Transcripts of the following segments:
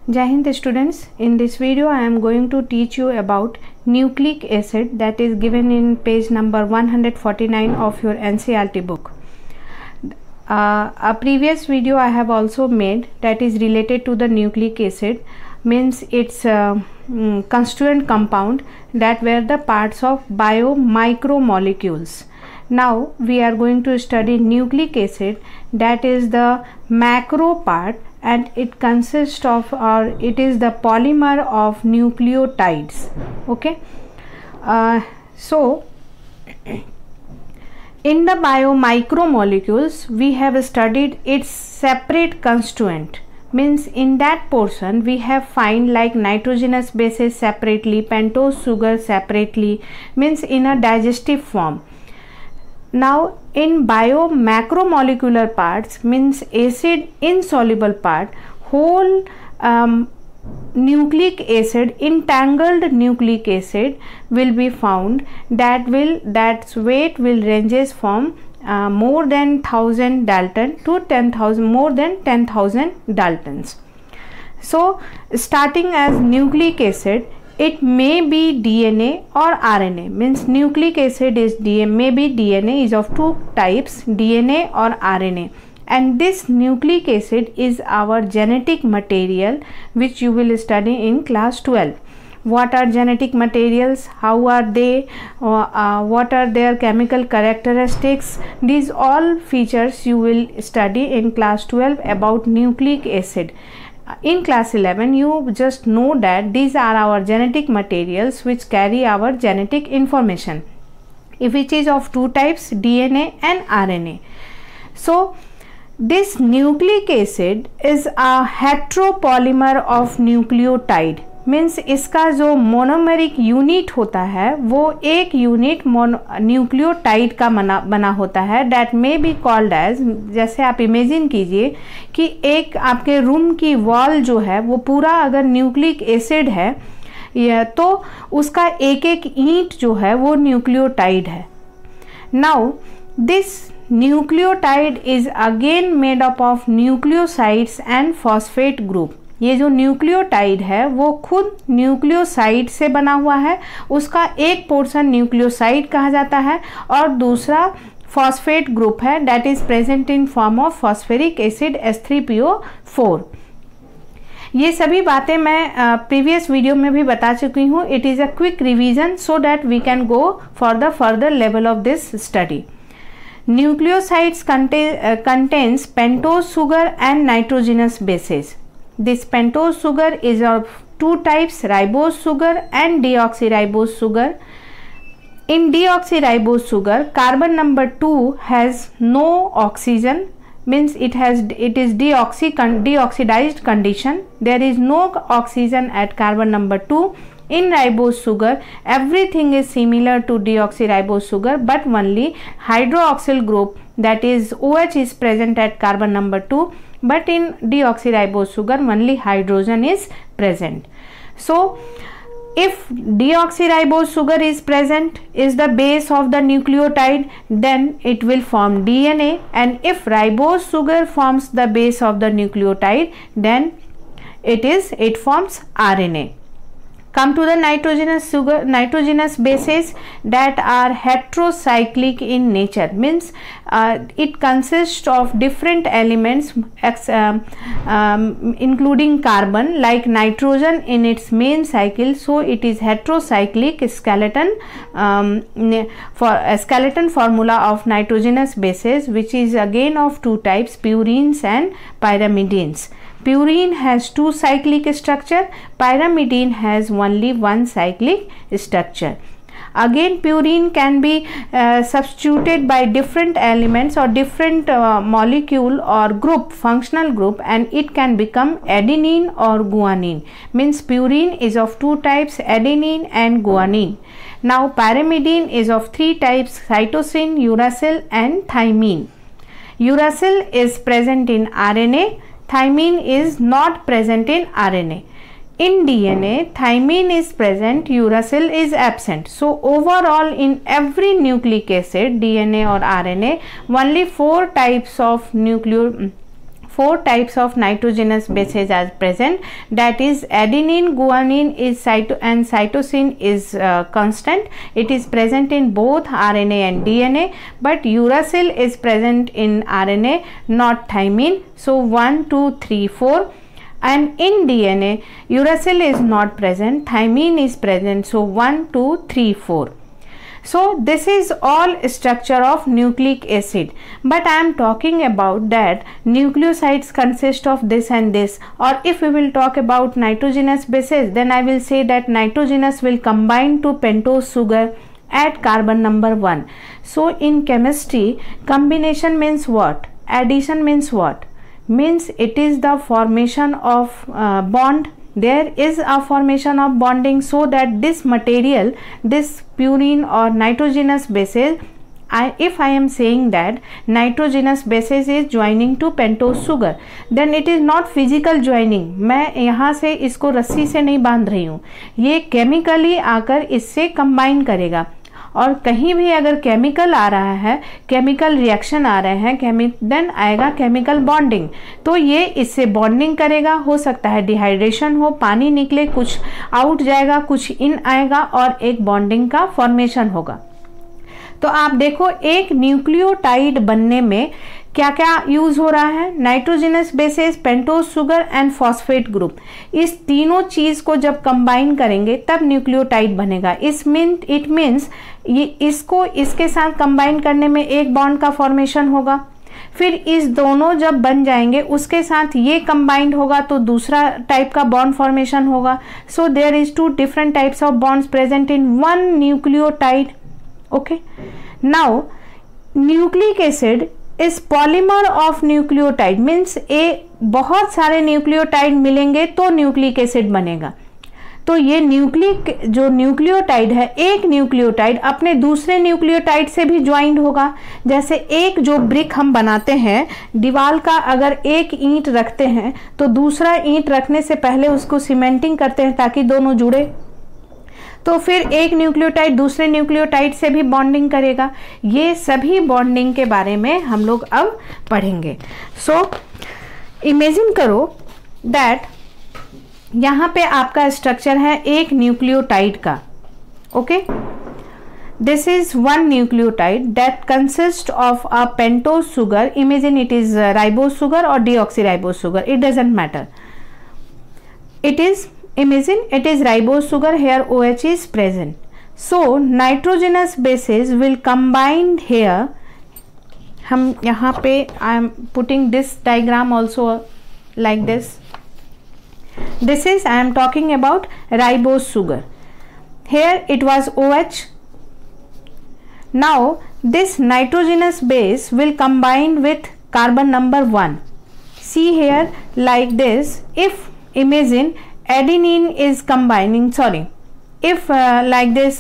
Jai Hind students, in this video I am going to teach you about nucleic acid that is given in page number 149 of your NCERT book. A previous video I have also made that is related to the nucleic acid, means its constituent compound that were the parts of biomicromolecules. Now we are going to study nucleic acid, that is the macro part, and it consists of, or it is the polymer of nucleotides. Okay, so in the biomicromolecules we have studied its separate constituent, means in that portion we have find like nitrogenous bases separately, pentose sugar separately, means in a digestive form. Now in biomacromolecular parts, means acid insoluble part, whole nucleic acid, entangled nucleic acid will be found, that's weight will ranges from more than 1000 Dalton to 10,000, more than 10,000 Daltons. So starting as nucleic acid, it may be DNA or RNA, means nucleic acid is maybe DNA is of two types, DNA or RNA, and this nucleic acid is our genetic material which you will study in class 12. What are genetic materials, how are they, what are their chemical characteristics, these all features you will study in class 12 about nucleic acid. In class 11 you just know that these are our genetic materials which carry our genetic information, which is of two types, DNA and RNA. So this nucleic acid is a heteropolymer of nucleotide, means इसका जो monomeric unit होता है वो एक unit nucleotide का बना होता है, that may be called as, जैसे आप इमेजिन कीजिए कि एक आपके रूम की वॉल जो है वो पूरा अगर न्यूक्लिक एसिड है तो उसका एक एक ईंट जो है वो न्यूक्लियोटाइड है. Now this nucleotide is again made up of nucleosides and phosphate group. ये जो न्यूक्लियोटाइड है वो खुद न्यूक्लियोसाइड से बना हुआ है, उसका एक पोर्शन न्यूक्लियोसाइड कहा जाता है और दूसरा फॉस्फेट ग्रुप है, that is present in form of phosphoric acid H3PO4. ये सभी बातें मैं प्रीवियस वीडियो में भी बता चुकी हूँ. It is a quick revision so that we can go for the further level of this study. Nucleosides contains pentose sugar and nitrogenous bases. This pentose sugar is of two types, ribose sugar and deoxyribose sugar. In deoxyribose sugar, carbon number 2 has no oxygen, means it is deoxidized condition. There is no oxygen at carbon number 2. In ribose sugar, everything is similar to deoxyribose sugar, but only hydroxyl group, that is OH, is present at carbon number 2. But in deoxyribose sugar only hydrogen is present. So if deoxyribose sugar is present, is the base of the nucleotide, then it will form DNA, and if ribose sugar forms the base of the nucleotide, then it forms RNA. Come to the nitrogenous bases that are heterocyclic in nature, means it consists of different elements including carbon, like nitrogen in its main cycle, so it is heterocyclic skeleton for a skeleton formula of nitrogenous bases, which is again of two types, purines and pyrimidines. Purine has two cyclic structure, pyrimidine has only one cyclic structure. Again purine can be substituted by different elements or different molecule or group, functional group, and it can become adenine or guanine, means purine is of two types, adenine and guanine. Now pyrimidine is of three types, cytosine, uracil and thymine. Uracil is present in RNA, thymine is not present in RNA. In DNA, thymine is present, uracil is absent. So overall in every nucleic acid, DNA or RNA, only four types of 4 types of nitrogenous bases are present, that is adenine, guanine is and cytosine is constant. It is present in both RNA and DNA, but uracil is present in RNA, not thymine. So 1, 2, 3, 4. And in DNA, uracil is not present, thymine is present. So 1, 2, 3, 4. So this is all structure of nucleic acid, but I am talking about that nucleosides consist of this and this, or if we will talk about nitrogenous bases, then I will say that nitrogenous will combine to pentose sugar at carbon number 1. So in chemistry, combination means what? Addition means what? Means it is the formation of bond. There is a formation of bonding, so that this material, this purine or nitrogenous bases, if I am saying that nitrogenous bases is joining to pentose sugar, then it is not physical joining. मैं यहाँ से इसको रस्सी से नहीं बांध रही हूँ, ये केमिकली आकर इससे कंबाइन करेगा. और कहीं भी अगर केमिकल आ रहा है, केमिकल रिएक्शन आ रहे हैं, देन आएगा केमिकल बॉन्डिंग. तो ये इससे बॉन्डिंग करेगा. हो सकता है डिहाइड्रेशन हो, पानी निकले, कुछ आउट जाएगा, कुछ इन आएगा और एक बॉन्डिंग का फॉर्मेशन होगा. तो आप देखो एक न्यूक्लियोटाइड बनने में क्या क्या यूज हो रहा है? Nitrogenous bases, pentose sugar and phosphate group. इस तीनों चीज को जब कंबाइन करेंगे तब न्यूक्लियोटाइड बनेगा. इट मीन्स ये इसको इसके साथ कंबाइन करने में एक बॉन्ड का फॉर्मेशन होगा, फिर इस दोनों जब बन जाएंगे उसके साथ ये कंबाइंड होगा तो दूसरा टाइप का बॉन्ड फॉर्मेशन होगा. So there is 2 different types of bonds present in one nucleotide. Okay, now nucleic acid is polymer of nucleotide, means बहुत सारे न्यूक्लियोटाइड मिलेंगे तो न्यूक्लिक एसिड बनेगा. तो ये जो न्यूक्लियोटाइड है, एक न्यूक्लियोटाइड अपने दूसरे न्यूक्लियोटाइड से भी ज्वाइंट होगा. जैसे एक जो ब्रिक हम बनाते हैं दीवार का, अगर एक ईंट रखते हैं तो दूसरा ईंट रखने से पहले उसको सीमेंटिंग करते हैं ताकि दोनों जुड़े. तो फिर एक न्यूक्लियोटाइड दूसरे न्यूक्लियोटाइड से भी बॉन्डिंग करेगा. ये सभी बॉन्डिंग के बारे में हम लोग अब पढ़ेंगे. सो इमेजिन करो दैट यहाँ पे आपका स्ट्रक्चर है एक न्यूक्लियोटाइड का. Okay, this is one nucleotide that consist of a pentose sugar. Imagine it is ribose sugar और deoxyribose sugar, it doesn't matter. Imagine it is ribose sugar, here OH is present. So nitrogenous bases will combine here. हम यहाँ पे I am putting this diagram also like this. This is I am talking about ribose sugar. Here it was OH. Now this nitrogenous base will combine with carbon number 1. See here like this. If imagine adenine is combining, if like this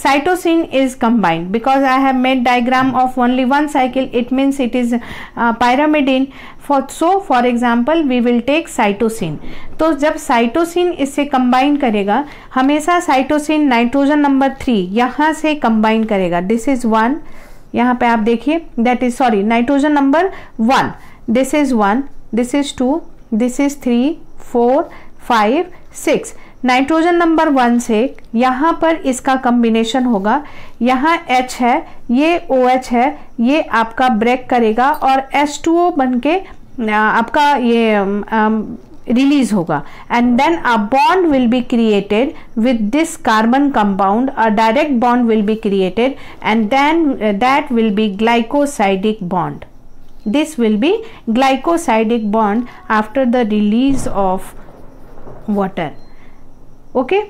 cytosine is combined, because I have made diagram of only one cycle, it means it is pyrimidine. For example we will take cytosine. तो जब cytosine इससे combine करेगा, हमेशा cytosine nitrogen number 3 यहाँ से combine करेगा. This is 1, यहाँ पे आप देखिए, that is nitrogen number 1. This is 1, this is 2, this is 3, 4, 5, 6. Nitrogen number 1 से यहाँ पर इसका कॉम्बिनेशन होगा. यहाँ H है, ये OH है, ये आपका ब्रेक करेगा और H2O बनके आपका ये रिलीज होगा. And then a bond will be created with this carbon compound. A direct bond will be created and then that will be glycosidic bond. This will be glycosidic bond after the release of water. Okay,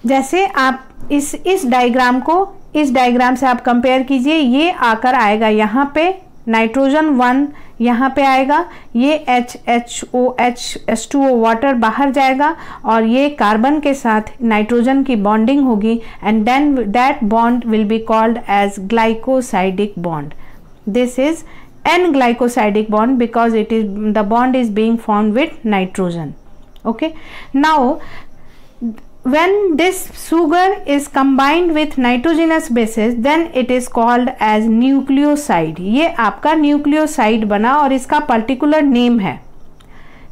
जैसे आप इस diagram को इस diagram से आप compare कीजिए. ये आकर आएगा यहाँ पे नाइट्रोजन 1, यहाँ पे आएगा, ये H2O वाटर बाहर जाएगा और ये कार्बन के साथ नाइट्रोजन की बॉन्डिंग होगी. And then that bond will be called as glycosidic bond. This is N-glycosidic bond because the bond is being formed with nitrogen. Okay, now when this sugar is combined with nitrogenous bases then it is called as nucleoside. ये आपका nucleoside बना और इसका particular name है.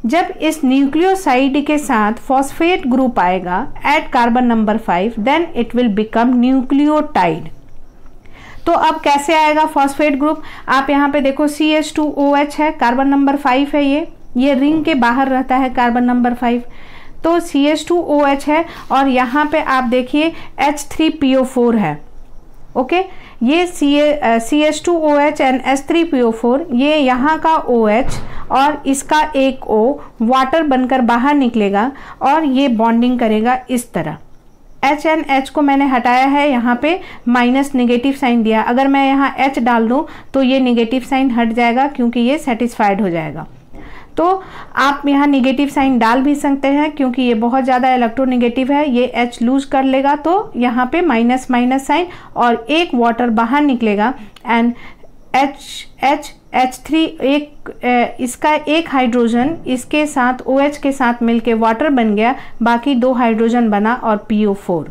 जब इस nucleoside के साथ फॉस्फेट ग्रुप आएगा at carbon number 5 then it will become nucleotide. तो अब कैसे आएगा फॉस्फेट ग्रुप? आप यहाँ पे देखो CH2OH है, कार्बन नंबर 5 है, ये रिंग के बाहर रहता है कार्बन नंबर 5, तो CH2OH है और यहाँ पे आप देखिए H3PO4 है. ओके, ये CH2OH एंड H3PO4 ये यहाँ का OH और इसका एक O वाटर बनकर बाहर निकलेगा और ये बॉन्डिंग करेगा इस तरह. H एंड H को मैंने हटाया है, यहाँ पे माइनस नेगेटिव साइन दिया. अगर मैं यहाँ H डाल दूँ तो ये नेगेटिव साइन हट जाएगा क्योंकि ये सेटिस्फाइड हो जाएगा. तो आप यहाँ नेगेटिव साइन डाल भी सकते हैं क्योंकि ये बहुत ज़्यादा इलेक्ट्रोनेगेटिव है, ये H लूज कर लेगा तो यहाँ पे माइनस माइनस साइन और एक वाटर बाहर निकलेगा एंड H3 इसका एक हाइड्रोजन इसके साथ OH के साथ मिलके वाटर बन गया, बाकी 2 हाइड्रोजन बना और PO4.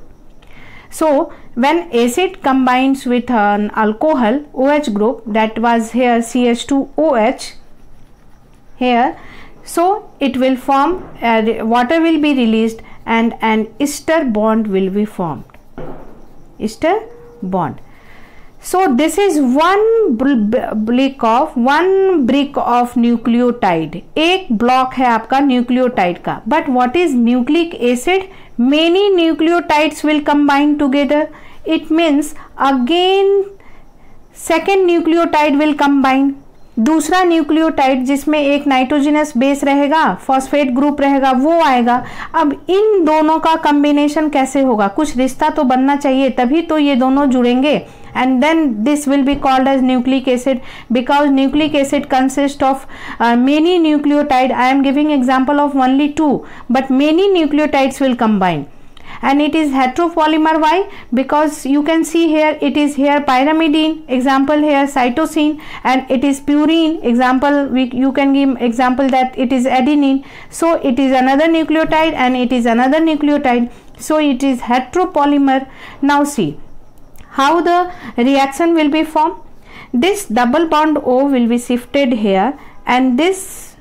So when acid combines with an alcohol OH group that was here CH2OH here, so it will form water will be released and an ester bond will be formed. Ester bond. So this is one brick of nucleotide. एक block है आपका nucleotide का. But what is nucleic acid? Many nucleotides will combine together. It means again second nucleotide will combine. दूसरा nucleotide जिसमें एक nitrogenous base रहेगा, phosphate group रहेगा, वो आएगा. अब इन दोनों का कॉम्बिनेशन कैसे होगा? कुछ रिश्ता तो बनना चाहिए, तभी तो ये दोनों जुड़ेंगे. And then this will be called as nucleic acid because nucleic acid consist of many nucleotide. I am giving example of only 2 but many nucleotides will combine. And it is heteropolymer. Why? Because you can see here it is here pyrimidine, example here cytosine, and it is purine, example you can give example that it is adenine. So it is another nucleotide and it is another nucleotide, so it is heteropolymer. Now see how the reaction will be formed. This double bond O will be shifted here and this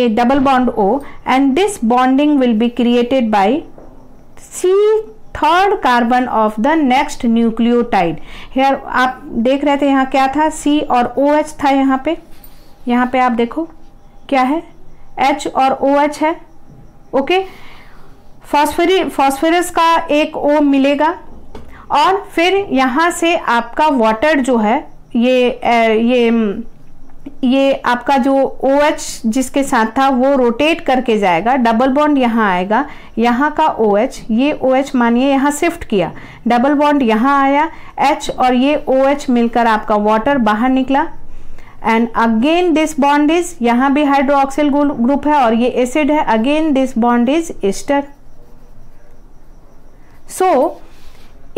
a double bond O and this bonding will be created by C third carbon of the next nucleotide. Here आप देख रहे थे यहाँ क्या था, C और OH था. यहाँ पे आप देखो क्या है, H और OH है. ओके, फॉस्फोरस का एक O मिलेगा और फिर यहाँ से आपका वाटर जो है ये आपका जो OH जिसके साथ था वो रोटेट करके जाएगा, डबल बॉन्ड यहाँ आएगा, यहाँ का OH, ये OH मानिए यहाँ शिफ्ट किया, डबल बॉन्ड यहाँ आया, H और ये OH मिलकर आपका वाटर बाहर निकला and again this bond is, यहाँ भी हाइड्रोक्सिल ग्रुप है और ये एसिड है, again this bond is ester. So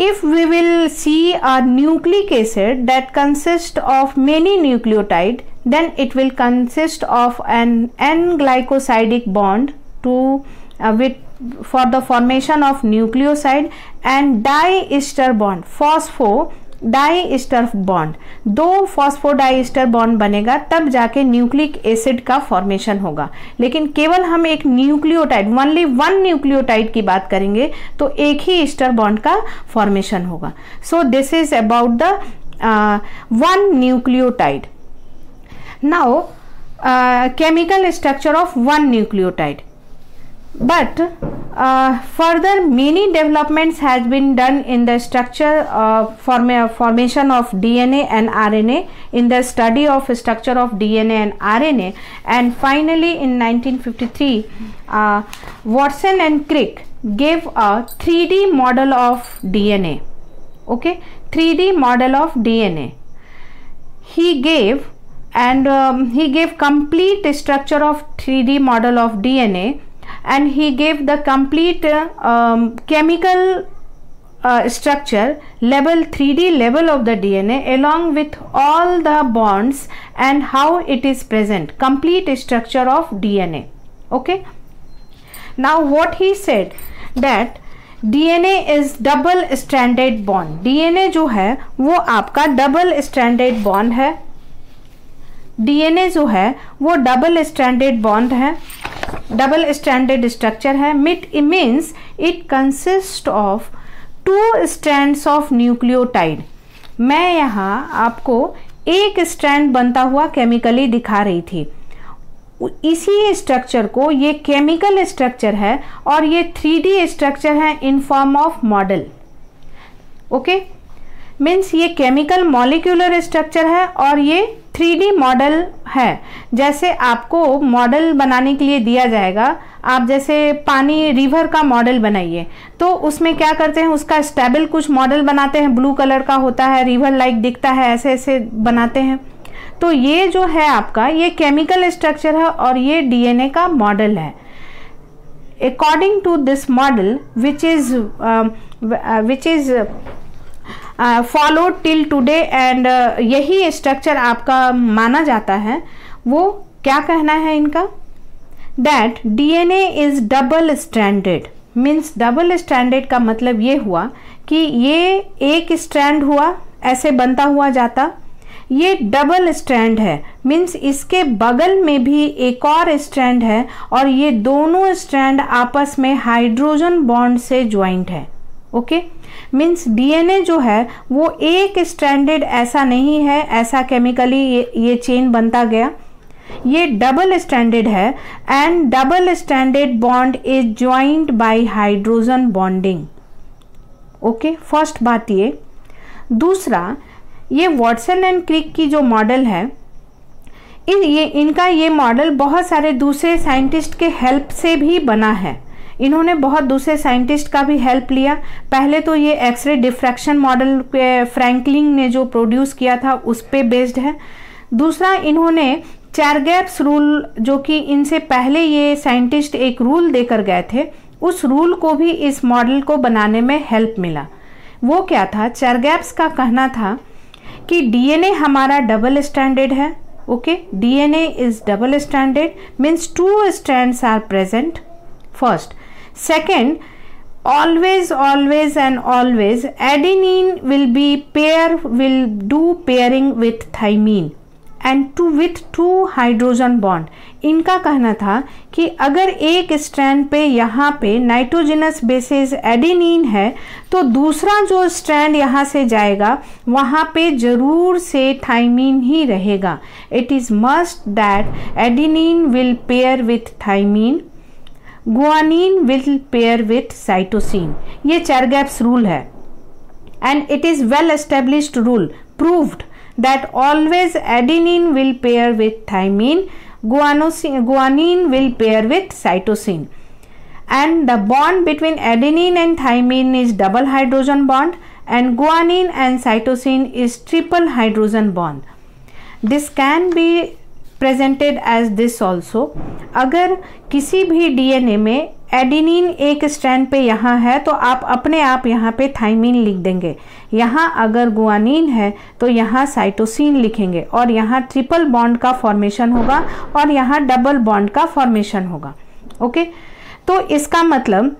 if we will see a nucleic acid that consists of many nucleotides, then it will consist of an N-glycosidic bond for the formation of nucleoside and diester bond, diester bond. 2 phosphodiester bond बनेगा तब जाके nucleic acid का formation होगा. लेकिन केवल हम एक nucleotide, only 1 nucleotide की बात करेंगे तो एक ही ईस्टर बॉन्ड का फॉर्मेशन होगा. So this is about the 1 nucleotide. Now chemical structure of 1 nucleotide. But further many developments has been done in the structure formation of DNA and RNA, in the study of structure of DNA and RNA, and finally in 1953 Watson and Crick gave a 3D model of DNA. Okay, 3D model of DNA he gave, and he gave complete structure of 3D model of DNA, and he gave the complete chemical structure level, 3D level of the DNA along with all the bonds and how it is present, complete structure of DNA. Okay, now what he said that DNA is double stranded bond. DNA जो है वो आपका double stranded bond है। DNA जो है वो double stranded bond है, double stranded structure है। Means it consist of 2 strands of nucleotide. मैं यहाँ आपको एक स्ट्रैंड बनता हुआ केमिकली दिखा रही थी। इसी स्ट्रक्चर को, ये केमिकल स्ट्रक्चर है और ये 3D स्ट्रक्चर है in form of model. Okay, means ये केमिकल मॉलिक्यूलर स्ट्रक्चर है और ये 3D मॉडल है। जैसे आपको मॉडल बनाने के लिए दिया जाएगा, आप जैसे पानी रिवर का मॉडल बनाइए, तो उसमें क्या करते हैं, उसका स्टेबल कुछ मॉडल बनाते हैं, ब्लू कलर का होता है, रिवर लाइक दिखता है, ऐसे ऐसे बनाते हैं। तो ये जो है आपका, ये केमिकल स्ट्रक्चर है और ये डीएनए का मॉडल है। According to this model which is followed till today and यही स्ट्रक्चर आपका माना जाता है। वो क्या कहना है इनका, that DNA is double stranded. Means double stranded का मतलब ये हुआ कि ये एक स्ट्रैंड हुआ, ऐसे बनता हुआ जाता, ये डबल स्ट्रैंड है। मीन्स इसके बगल में भी एक और स्ट्रैंड है और ये दोनों स्ट्रैंड आपस में हाइड्रोजन बॉन्ड से ज्वाइंट है। ओके, मीन्स डीएनए जो है वो एक स्ट्रैंडेड ऐसा नहीं है, ऐसा केमिकली ये चेन बनता गया। ये डबल स्ट्रैंडेड है and double stranded bond is joint bye hydrogen bonding. Okay, first बात ये। दूसरा, ये वॉटसन एंड क्रिक की जो मॉडल है, इनका ये मॉडल बहुत सारे दूसरे साइंटिस्ट के हेल्प से भी बना है। इन्होंने बहुत दूसरे साइंटिस्ट का भी हेल्प लिया। पहले तो ये एक्सरे डिफ्रैक्शन मॉडल फ्रैंकलिन ने जो प्रोड्यूस किया था उस पे बेस्ड है। दूसरा, इन्होंने चैरगैप्स रूल, जो कि इनसे पहले ये साइंटिस्ट एक रूल देकर गए थे, उस रूल को भी इस मॉडल को बनाने में हेल्प मिला। वो क्या था, चैरगैप्स का कहना था कि डीएनए हमारा डबल स्ट्रैंडेड है। Okay, DNA is double stranded means 2 strands are present first. Second, always and always adenine will do pairing with thymine and with 2 hydrogen bond। इनका कहना था कि अगर एक स्ट्रैंड पे यहाँ पे नाइट्रोजनस बेसिस एडेनिन है तो दूसरा जो स्ट्रैंड यहाँ से जाएगा वहाँ पे जरूर से थाइमीन ही रहेगा। It is must that adenine will pair with thymine, guanine will pair with cytosine. ये चैरगैप्स रूल है and it is well established rule, proved that always adenine will pair with thymine, guanine will pair with cytosine, and the bond between adenine and thymine is double hydrogen bond and guanine and cytosine is triple hydrogen bond. This can be presented as this also। अगर किसी भी DNA में adenine एक strand पे यहाँ है तो आप अपने आप यहाँ पे थाइमीन लिख देंगे, यहाँ अगर गुआनिन है तो यहाँ साइटोसिन लिखेंगे और यहाँ ट्रिपल बॉन्ड का फॉर्मेशन होगा और यहाँ डबल बॉन्ड का फॉर्मेशन होगा। ओके, तो इसका मतलब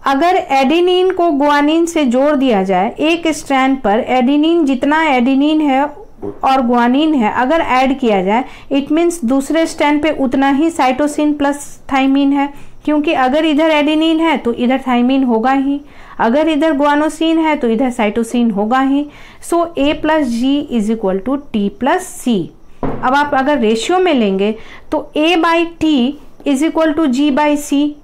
अगर एडेनिन को गुआनिन से जोड़ दिया जाए एक स्ट्रैंड पर, एडेनिन जितना एडेनिन है और गुआनिन है अगर ऐड किया जाए, इट मीन्स दूसरे स्ट्रैंड पे उतना ही साइटोसिन प्लस थाइमीन है, क्योंकि अगर इधर एडेनिन है तो इधर थाइमीन होगा ही, अगर इधर गुआनोसिन है तो इधर साइटोसिन होगा ही। So A plus G is equal to T plus C. अब आप अगर रेशियो में लेंगे तो A by T is equal to G by C,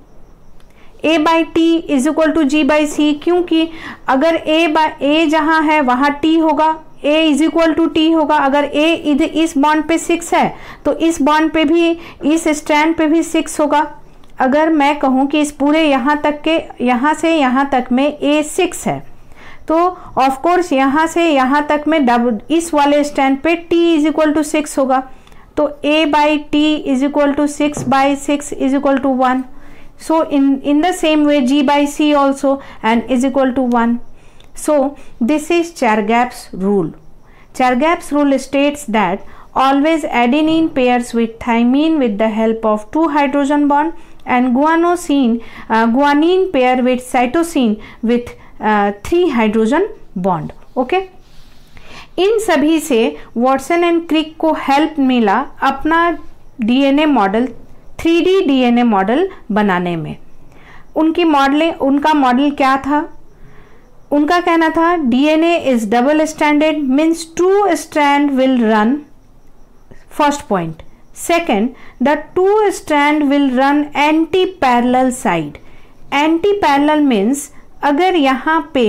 A by T is equal to G by C, क्योंकि अगर A जहाँ है वहाँ T होगा, A is equal to T होगा। अगर A इधर इस बॉन्ड पे 6 है तो इस बॉन्ड पे भी, इस स्ट्रैंड पे भी 6 होगा। अगर मैं कहूँ कि इस पूरे यहाँ तक के, यहाँ से यहाँ तक में A 6 है तो ऑफ कोर्स यहाँ से यहाँ तक में इस वाले स्ट्रैंड पे T इज इक्वल टू 6 होगा। तो A by T is equal to 6 by 6 is equal to 1। So in the same way G by C also and is equal to 1। So this is Chargaff's rule. Chargaff's rule states that always adenine pairs with thymine with the help of 2 hydrogen bond and guanine pair with cytosine with 3 hydrogen bond. Okay, इन सभी से Watson and Crick को help मिला अपना DNA model 3D DNA model बनाने में। उनका model क्या था? उनका कहना था DNA is double stranded, means 2 strand will run, first point. Second, the 2 strand will run anti parallel side. Anti parallel means अगर यहाँ पे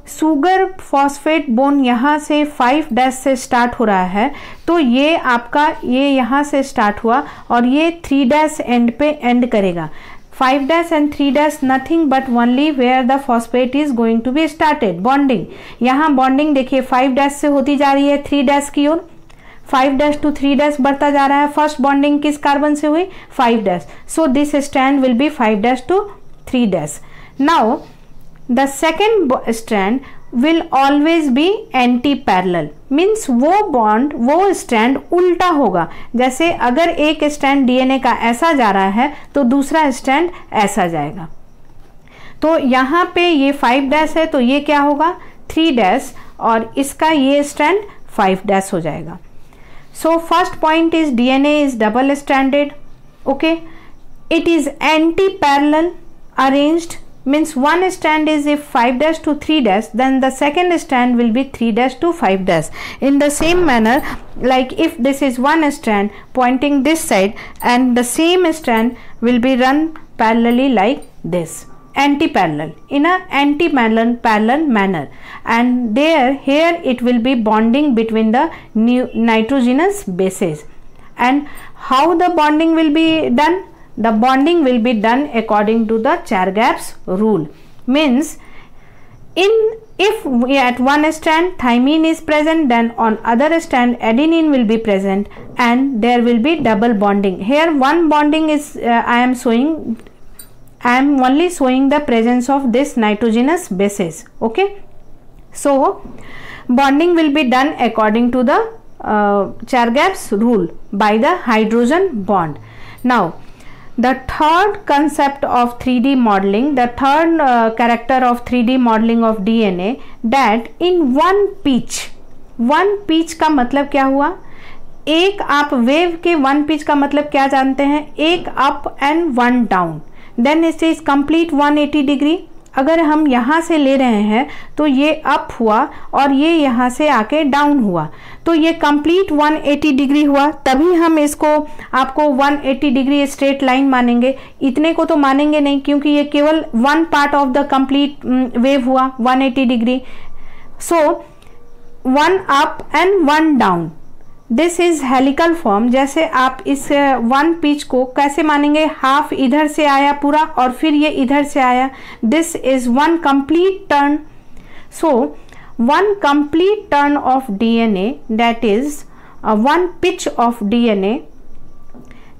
सुगर फॉस्फेट बोन यहाँ से 5' से स्टार्ट हो रहा है तो ये आपका ये यहाँ से स्टार्ट हुआ और ये 3' एंड पे एंड करेगा। 5' and 3' nothing but only where the phosphate is going to be started bonding। यहाँ bonding देखिए 5' से होती जा रही है 3' की ओर, 5' to 3' बढ़ता जा रहा है। फर्स्ट बॉन्डिंग किस कार्बन से हुई? 5'। So this strand will be 5' to 3'। Now the second strand will always be anti parallel, means वो स्ट्रैंड उल्टा होगा। जैसे अगर एक स्ट्रैंड डीएनए का ऐसा जा रहा है तो दूसरा स्ट्रैंड ऐसा जाएगा। तो यहाँ पे ये 5' है तो ये क्या होगा? 3' और इसका ये स्ट्रैंड 5' हो जाएगा। So first point is DNA is double stranded. Okay, it is anti parallel arranged, means one strand is if 5' to 3', then the second strand will be 3' to 5'. In the same manner, like if this is one strand pointing this side and the same strand will be run parallelly like this, anti-parallel, in a anti-parallel manner, and here it will be bonding between the nitrogenous bases. And how the bonding will be done? The bonding will be done according to the Chargaff's rule, means if at one strand thymine is present, then on other strand adenine will be present and there will be double bonding. Here one bonding is I am only showing the presence of this nitrogenous bases. Okay, so bonding will be done according to the Chargaff's rule by the hydrogen bond. Now the third concept of 3D modeling, the third character of 3D modeling of DNA, that in one pitch का मतलब क्या हुआ? एक आप wave के one pitch का मतलब क्या जानते हैं? एक up and one down, then it is complete 180 degree. अगर हम यहाँ से ले रहे हैं तो ये अप हुआ और ये यहाँ से आके डाउन हुआ, तो ये कंप्लीट 180 डिग्री हुआ, तभी हम इसको आपको 180 डिग्री स्ट्रेट लाइन मानेंगे। इतने को तो मानेंगे नहीं क्योंकि ये केवल one part of the complete wave हुआ 180 degree. So one up and one down, this is helical form. जैसे आप इस वन पिच को कैसे मानेंगे? हाफ इधर से आया पूरा और फिर ये इधर से आया, this is one complete turn. So one complete turn off DNA, that is one pitch of DNA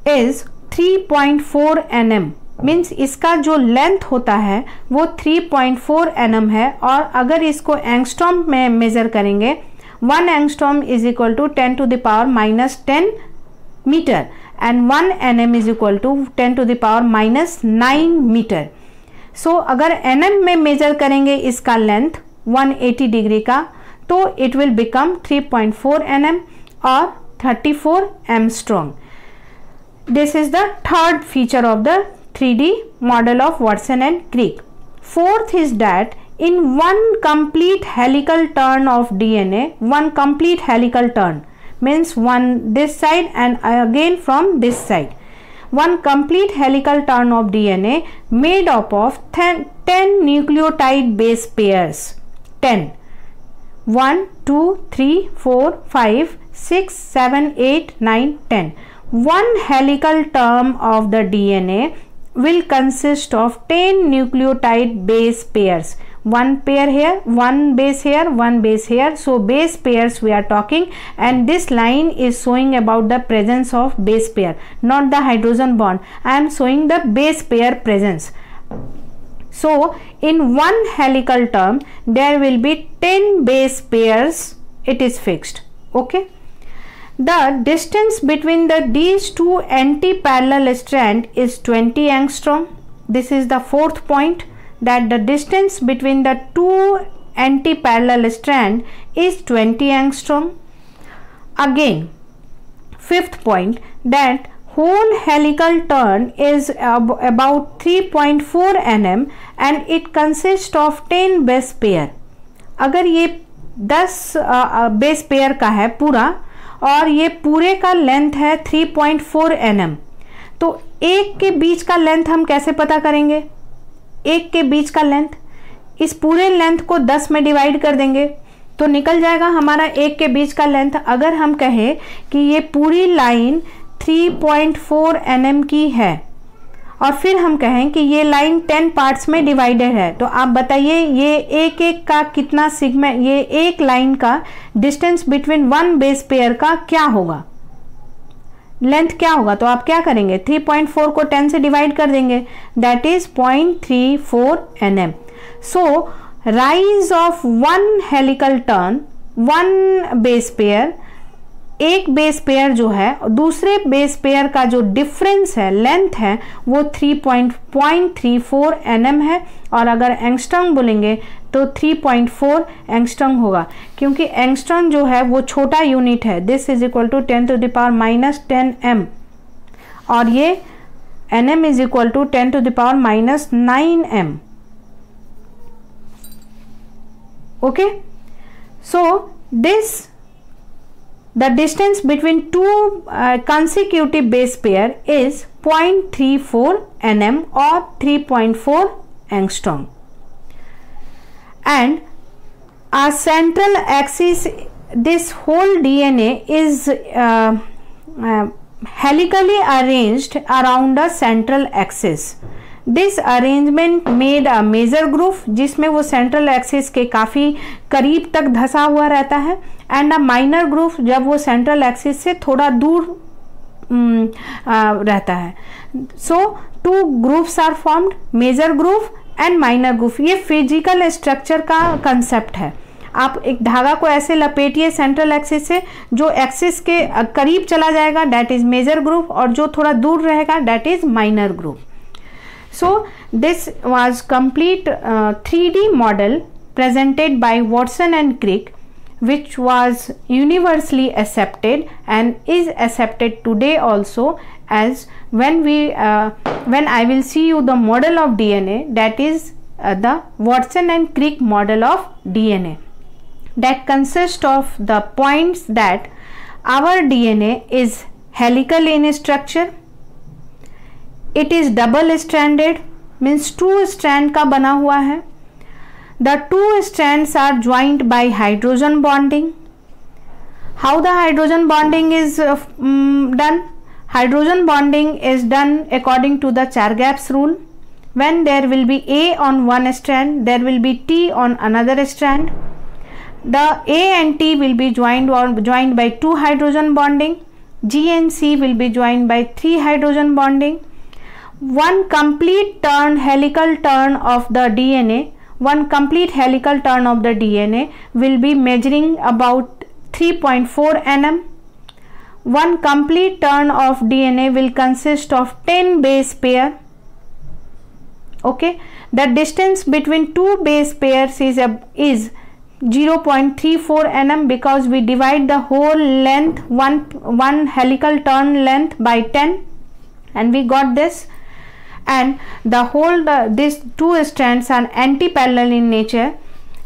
is 3.4 nm, means इसका जो लेंथ होता है वो 3.4 nm है। और अगर इसको एंगस्ट्रॉम में मेजर करेंगे, 1 angstrom is equal to 10 to the power minus 10 meter and 1 nm is equal to 10 to the power minus 9 meter. So अगर nm में मेजर करेंगे इसका लेंथ 180 डिग्री का, तो it will become 3.4 nm और 34 angstrom. This is the third feature of the 3D model of Watson and Crick. Fourth is that in one complete helical turn of DNA, one complete helical turn means one this side and again from this side, one complete helical turn of DNA made up of 10 nucleotide base pairs, 10, 1 2 3 4 5 6 7 8 9 10. One helical term of the DNA will consist of 10 nucleotide base pairs, one pair here, one base here, one base here. So base pairs we are talking, and this line is showing about the presence of base pair, not the hydrogen bond. I am showing the base pair presence. So in one helical term there will be 10 base pairs, it is fixed. Okay, The distance between these two anti-parallel strands is 20 angstrom. This is the fourth point, that the distance between the two anti-parallel strands is 20 angstrom. Again, fifth point, that whole helical turn is about 3.4 nm and it consists of 10 base pair. अगर ये 10 base pair का है पूरा और ये पूरे का length है 3.4 nm, तो एक के बीच का लेंथ हम कैसे पता करेंगे? एक के बीच का लेंथ, इस पूरे लेंथ को 10 में डिवाइड कर देंगे तो निकल जाएगा हमारा एक के बीच का लेंथ। अगर हम कहें कि ये पूरी लाइन 3.4 nm की है और फिर हम कहें कि ये लाइन 10 पार्ट्स में डिवाइडेड है, तो आप बताइए ये एक एक का कितना सेगमेंट, ये एक लाइन का distance between one base pair का क्या होगा, लेंथ क्या होगा? तो आप क्या करेंगे? 3.4 को 10 से डिवाइड कर देंगे, that is 0.34 nm. So rise of one helical turn, one base pair, एक बेस पेयर जो है दूसरे बेस पेयर का जो डिफरेंस है, लेंथ है, वो 3.34 nm है। और अगर एंगस्ट्रम बोलेंगे तो 3.4 एंगस्ट्रम होगा, क्योंकि एंगस्ट्रम जो है वो छोटा यूनिट है। This is equal to 10⁻⁻10 m और ये nm is equal to 10⁻⁹ m. Okay, so this the distance between two consecutive base pair is 0.34 nm or 3.4 angstrom. And our central axis, this whole DNA is helically arranged around a central axis. This arrangement made a major groove, जिसमें वो central axis के काफ़ी करीब तक धसा हुआ रहता है, and a minor groove जब वो सेंट्रल एक्सिस से थोड़ा दूर रहता है. So two grooves are formed, major groove and minor groove. ये फिजिकल स्ट्रक्चर का कंसेप्ट है. आप एक धागा को ऐसे लपेटिए सेंट्रल एक्सिस से, जो एक्सिस के करीब चला जाएगा डैट इज मेजर ग्रूव, और जो थोड़ा दूर रहेगा that is minor groove. So this was complete 3D model presented by Watson and Crick, which was universally accepted and is accepted today also, as when I will see you the model of DNA, that is the Watson and Crick model of DNA, that consists of the points that our DNA is helical in structure. It is double stranded, means two strand का बना हुआ है. The two strands are joined by hydrogen bonding. How the hydrogen bonding is done? Hydrogen bonding is done according to the Chargaff's rule. When there will be A on one strand, there will be T on another strand. The A and T will be joined by two hydrogen bonding. G and C will be joined by three hydrogen bonding. One complete helical turn of the DNA, will be measuring about 3.4 nm. One complete turn of DNA will consist of 10 base pair. Okay, the distance between two base pairs is 0.34 nm, because we divide the whole length, one helical turn length by 10, and we got this. And these two strands are anti-parallel in nature.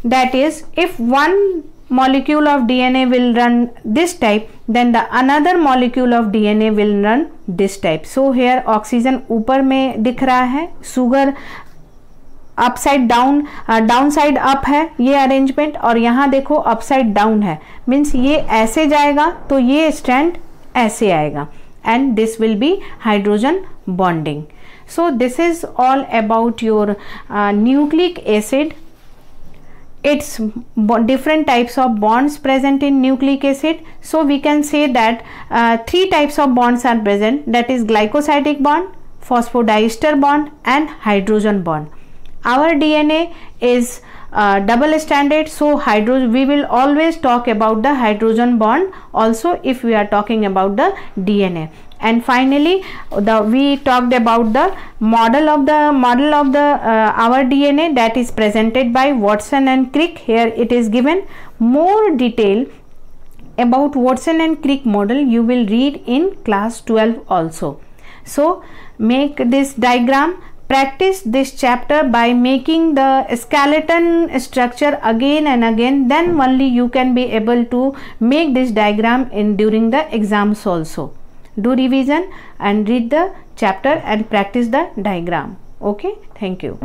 That is, if one molecule of DNA will run this type, then the another molecule of DNA will run this type. So here oxygen ऊपर में दिख रहा है, sugar upside down, down side up है ये arrangement, और यहाँ देखो अपसाइड डाउन है. मीन्स ये ऐसे जाएगा तो ये स्ट्रैंड ऐसे आएगा, and this will B hydrogen bonding. So this is all about your nucleic acid. It's different types of bonds present in nucleic acid. So we can say that three types of bonds are present, that is glycosidic bond, phosphodiester bond and hydrogen bond. Our DNA is double stranded, so we will always talk about the hydrogen bond also if we are talking about the DNA. And finally we talked about the model of the our DNA, that is presented by Watson and Crick. Here it is given. More detail about Watson and Crick model you will read in class 12 also. So make this diagram, practice this chapter by making the skeleton structure again and again, then only you can be able to make this diagram during the exams also. Do revision and read the chapter and practice the diagram. Okay, thank you.